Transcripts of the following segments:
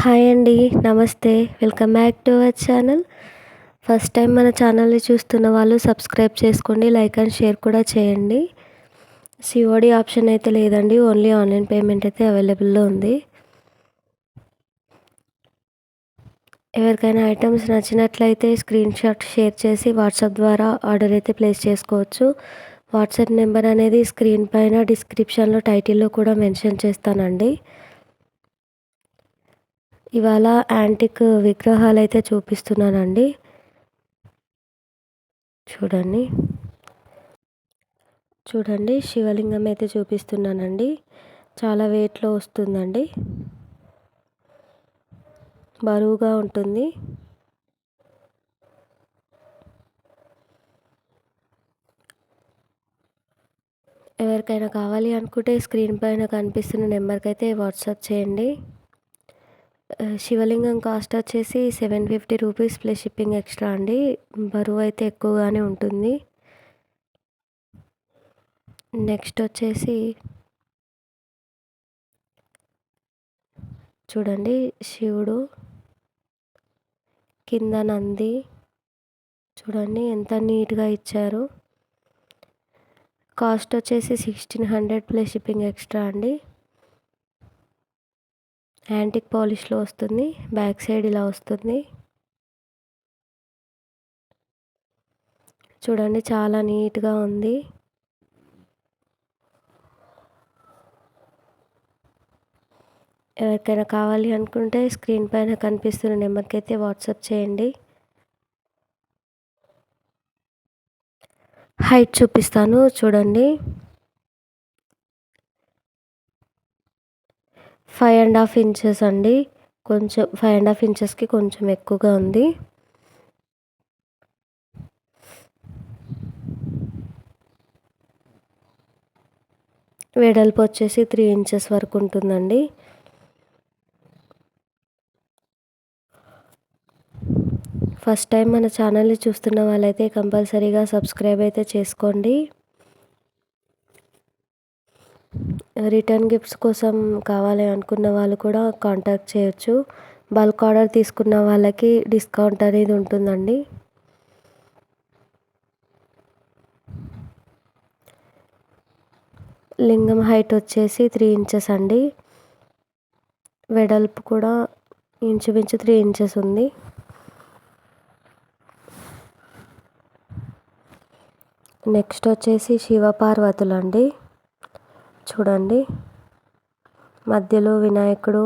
Hi అండి. నమస్తే. Welcome back to our channel. First time మన ఛానల్ని చూస్తున్న వాళ్ళు సబ్స్క్రైబ్ చేసుకోండి, లైక్ అండ్ షేర్ కూడా చేయండి. సిఓడి ఆప్షన్ అయితే లేదండి, ఓన్లీ ఆన్లైన్ పేమెంట్ అయితే అవైలబుల్లో ఉంది. ఎవరికైనా ఐటమ్స్ నచ్చినట్లయితే స్క్రీన్ షాట్ షేర్ చేసి వాట్సాప్ ద్వారా ఆర్డర్ అయితే ప్లేస్ చేసుకోవచ్చు. వాట్సాప్ నెంబర్ అనేది స్క్రీన్ పైన డిస్క్రిప్షన్లో టైటిల్లో కూడా మెన్షన్ చేస్తానండి. ఇవాళ యాంటిక్ విగ్రహాలు అయితే చూపిస్తున్నానండి. చూడండి శివలింగం అయితే చూపిస్తున్నానండి. చాలా వెయిట్లో వస్తుందండి, బరువుగా ఉంటుంది. ఎవరికైనా కావాలి అనుకుంటే స్క్రీన్ పైన కనిపిస్తున్న నెంబర్కి అయితే వాట్సాప్ చేయండి. శివలింగం కాస్ట్ వచ్చేసి 750 రూపీస్ ప్లస్ షిప్పింగ్ ఎక్స్ట్రా అండి. బరువు అయితే ఎక్కువగానే ఉంటుంది. నెక్స్ట్ వచ్చేసి చూడండి, శివుడు కింద నంది చూడండి ఎంత నీట్గా ఇచ్చారు. కాస్ట్ వచ్చేసి 1600 ప్లస్ షిప్పింగ్ ఎక్స్ట్రా అండి. యాంటిక్ పాలిష్లో వస్తుంది. బ్యాక్ సైడ్ ఇలా వస్తుంది. చూడండి చాలా నీట్గా ఉంది. ఎవరికైనా కావాలి అనుకుంటే స్క్రీన్ పైన కనిపిస్తున్న నెంబర్కి అయితే వాట్సాప్ చేయండి. హైట్ చూపిస్తాను చూడండి. 5.5 ఇంచెస్ అండి. కొంచెం 5.5 ఇంచెస్కి కొంచెం ఎక్కువగా ఉంది. వెడల్పు వచ్చేసి 3 ఇంచెస్ వరకు ఉంటుందండి. ఫస్ట్ టైం మన ఛానల్ని చూస్తున్న వాళ్ళైతే కంపల్సరీగా సబ్స్క్రైబ్ అయితే చేసుకోండి. రిటర్న్ గిఫ్ట్స్ కోసం కావాలి అనుకున్న వాళ్ళు కూడా కాంటాక్ట్ చేయొచ్చు. బల్క్ ఆర్డర్ తీసుకున్న వాళ్ళకి డిస్కౌంట్ అనేది ఉంటుందండి. లింగం హైట్ వచ్చేసి 3 ఇంచెస్ అండి. వెడల్పు కూడా ఇంచుమించు 3 ఇంచెస్ ఉంది. నెక్స్ట్ వచ్చేసి శివపార్వతులు అండి. చూడండి మధ్యలో వినాయకుడు,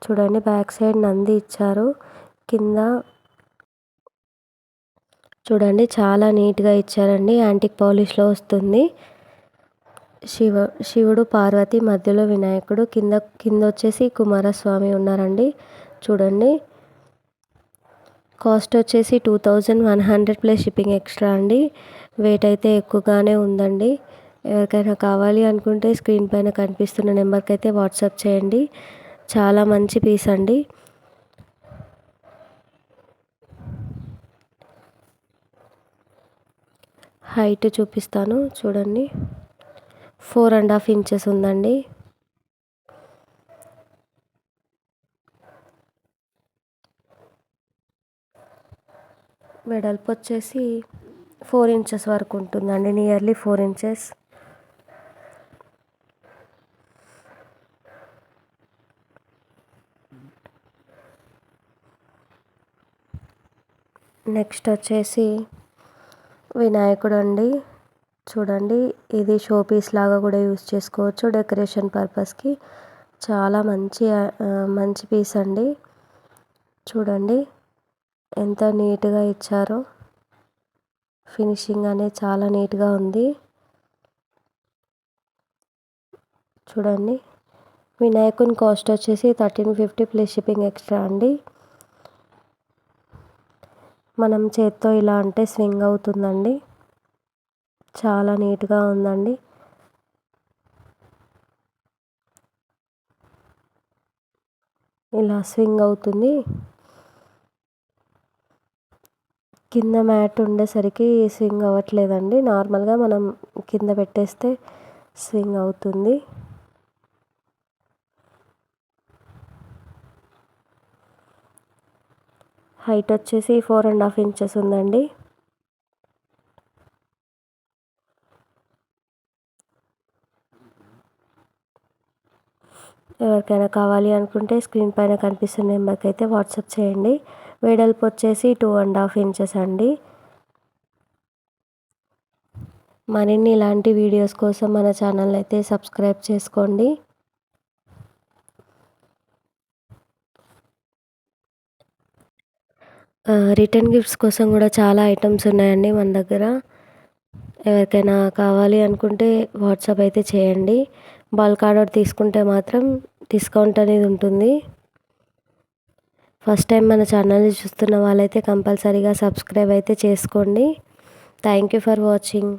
చూడండి బ్యాక్ సైడ్ నంది ఇచ్చారు. కింద చూడండి చాలా నీట్గా ఇచ్చారండి. యాంటిక్ పాలిష్లో వస్తుంది. శివుడు, పార్వతి, మధ్యలో వినాయకుడు, కింద వచ్చేసి కుమారస్వామి ఉన్నారండి. చూడండి కాస్ట్ వచ్చేసి 2100 ప్లస్ షిప్పింగ్ ఎక్స్ట్రా అండి. వెయిట్ అయితే ఎక్కువగానే ఉందండి. ఎవరికైనా కావాలి అనుకుంటే స్క్రీన్ పైన కనిపిస్తున్న నెంబర్కి అయితే వాట్సాప్ చేయండి. చాలా మంచి పీస్ అండి. హైట్ చూపిస్తాను చూడండి. 4.5 ఇంచెస్ ఉందండి. వెడల్పు వచ్చేసి 4 ఇంచెస్ వరకు ఉంటుందండి, నియర్లీ 4 ఇంచెస్. నెక్స్ట్ వచ్చేసి వినాయకుడు అండి. చూడండి ఇది షో పీస్ లాగా కూడా యూస్ చేసుకోవచ్చు, డెకరేషన్ పర్పస్కి. చాలా మంచి పీస్ అండి. చూడండి ఎంత నీట్గా ఇచ్చారో. ఫినిషింగ్ అనేది చాలా నీట్గా ఉంది. చూడండి వినాయకుని కాస్ట్ వచ్చేసి 1350 ప్లస్ షిప్పింగ్ ఎక్స్ట్రా అండి. మనం చేత్తో ఇలా అంటే స్వింగ్ అవుతుందండి. చాలా నీట్గా ఉందండి. ఇలా స్వింగ్ అవుతుంది. కింద మ్యాట్ ఉండేసరికి స్వింగ్ అవ్వట్లేదండి. నార్మల్గా మనం కింద పెట్టేస్తే స్వింగ్ అవుతుంది. హైట్ వచ్చేసి 4.5 ఇంచెస్ ఉందండి. ఎవరికైనా కావాలి అనుకుంటే స్క్రీన్ పైన కనిపిస్తున్న నెంబర్కి అయితే వాట్సాప్ చేయండి. వెడల్పు వచ్చేసి 2.5 ఇంచెస్ అండి. మరిన్ని ఇలాంటి వీడియోస్ కోసం మన ఛానల్ అయితే సబ్స్క్రైబ్ చేసుకోండి. రిటర్న్ గిఫ్ట్స్ కోసం కూడా చాలా ఐటమ్స్ ఉన్నాయండి మన దగ్గర. ఎవరికైనా కావాలి అనుకుంటే వాట్సాప్ అయితే చేయండి. బల్క్ ఆర్డర్ తీసుకుంటే మాత్రం డిస్కౌంట్ అనేది ఉంటుంది. ఫస్ట్ టైం మన ఛానల్ని చూస్తున్న వాళ్ళైతే కంపల్సరీగా సబ్స్క్రైబ్ అయితే చేసుకోండి. Thank you for watching.